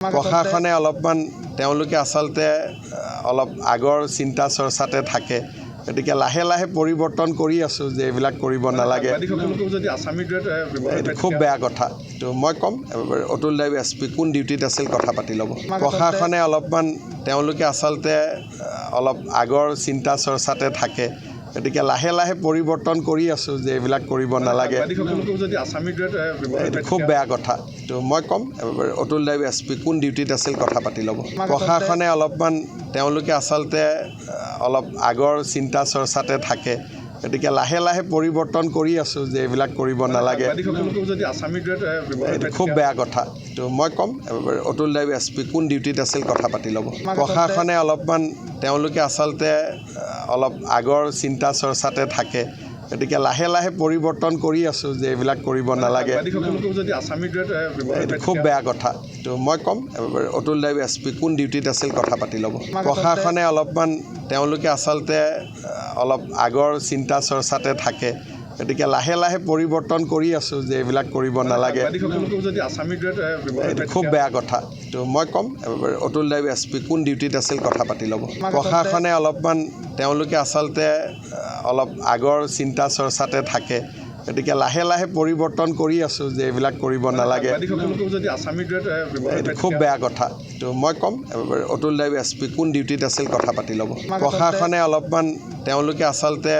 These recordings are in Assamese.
প্ৰশাসনে অলপমান তেওঁলোকে আচলতে অলপ আগৰ চিন্তা চৰ্চাতে থাকে গতিকে লাহে লাহে পৰিৱৰ্তন কৰি আছো যে এইবিলাক কৰিব নালাগে খুব বেয়া কথা তো মই কম অতুল দেৱ এছপি কোন ডিউটিত আছিল কথা পাতি ল'ব প্ৰশাসনে অলপমান তেওঁলোকে আচলতে অলপ আগৰ চিন্তা চৰ্চাতে থাকে গতিকে লাহে লাহে পৰিৱৰ্তন কৰি আছো যে এইবিলাক কৰিব নালাগে খুব বেয়া কথা তো মই কম অতুল দেৱ এছপি কোন ডিউটিত আছিল কথা পাতি ল'ব প্ৰশাসনে অলপমান তেওঁলোকে আচলতে অলপ আগৰ চিন্তা চৰ্চাতে থাকে গতিকে লাহে লাহে পৰিৱৰ্তন কৰি আছো যে এইবিলাক কৰিব নালাগে খুব বেয়া কথা তো মই কম অতুল দেৱ এছপি কোন ডিউটিত আছিল কথা পাতি ল'ব প্ৰশাসনে অলপমান তেওঁলোকে আচলতে অলপ আগৰ চিন্তা চৰ্চাতে থাকে গতিকে লাহে লাহে পৰিৱৰ্তন কৰি আছো যে এইবিলাক কৰিব নালাগে খুব বেয়া কথা তো মই কম অতুল দেৱ এছপি কোন ডিউটিত আছিল কথা পাতি ল'ব প্ৰশাসনে অলপমান তেওঁলোকে আচলতে অলপ আগৰ চিন্তা চৰ্চাতে থাকে গতিকে লাহে লাহে পৰিৱৰ্তন কৰি আছো যে এইবিলাক কৰিব নালাগে খুব বেয়া কথা তো মই কম অতুল দেৱ এছপি কোন ডিউটিত আছিল কথা পাতি ল'ব প্ৰশাসনে অলপমান তেওঁলোকে আচলতে অলপ আগৰ চিন্তা চৰ্চাতে থাকে গতিকে লাহে লাহে পৰিৱৰ্তন কৰি আছো যে এইবিলাক কৰিব নালাগে খুব বেয়া কথা তো মই কম অতুল দেৱ এছপি কোন ডিউটিত আছিল কথা পাতি ল'ব প্ৰশাসনে অলপমান তেওঁলোকে আচলতে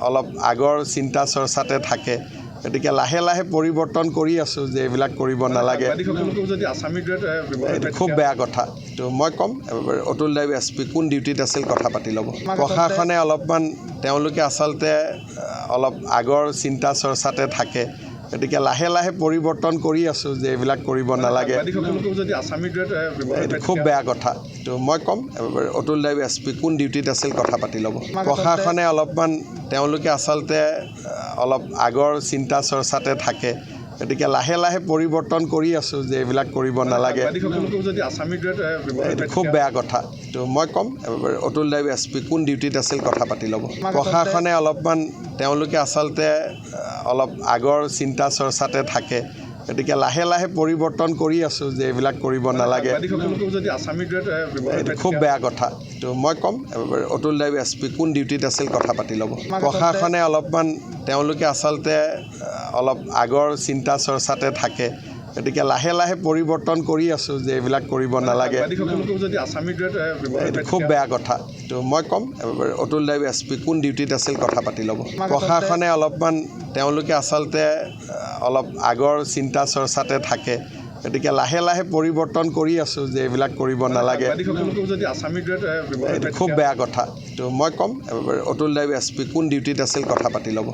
অলপ আগৰ চিন্তা চৰ্চাতে থাকে গতিকে লাহে লাহে পৰিৱৰ্তন কৰি আছো যে এইবিলাক কৰিব নালাগে খুব বেয়া কথা তো মই কম অতুল দেৱ এছপি কোন ডিউটিত আছিল কথা পাতি ল'ব প্ৰশাসনে অলপমান তেওঁলোকে আচলতে অলপ আগৰ চিন্তা চৰ্চাতে থাকে গতিকে লাহে লাহে পৰিৱৰ্তন কৰি আছো যে এইবিলাক কৰিব নালাগে খুব বেয়া কথা তো মই কম অতুল দেৱ এছপি কোন ডিউটিত আছিল কথা পাতি ল'ব প্ৰশাসনে অলপমান তেওঁলোকে আচলতে অলপ আগৰ চিন্তা চৰ্চাতে থাকে গতিকে লাহে লাহে পৰিৱৰ্তন কৰি আছো যে এইবিলাক কৰিব নালাগে খুব বেয়া কথা তো মই কম অতুল দেৱ এছপি কোন ডিউটিত আছিল কথা পাতি ল'ব প্ৰশাসনে অলপমান তেওঁলোকে আচলতে অলপ আগৰ চিন্তা চৰ্চাতে থাকে গতিকে লাহে লাহে পৰিৱৰ্তন কৰি আছো যে এইবিলাক কৰিব নালাগে খুব বেয়া কথা তো মই কম অতুল দেৱ এছপি কোন ডিউটিত আছিল কথা পাতি ল'ব প্ৰশাসনে অলপমান তেওঁলোকে আচলতে অলপ আগৰ চিন্তা চৰ্চাতে থাকে গতিকে লাহে লাহে পৰিৱৰ্তন কৰি আছো যে এইবিলাক কৰিব নালাগে খুব বেয়া কথা তো মই কম অতুল দেৱ এছপি কোন ডিউটিত আছিল কথা পাতি ল'ব প্ৰশাসনে অলপমান তেওঁলোকে আচলতে অলপ আগৰ চিন্তা চৰ্চাতে থাকে গতিকে লাহে লাহে পৰিৱৰ্তন কৰি আছো যে এইবিলাক কৰিব নালাগে খুব বেয়া কথা তো মই কম অতুল দেৱ এছপি কোন ডিউটিত আছিল কথা পাতি ল'ব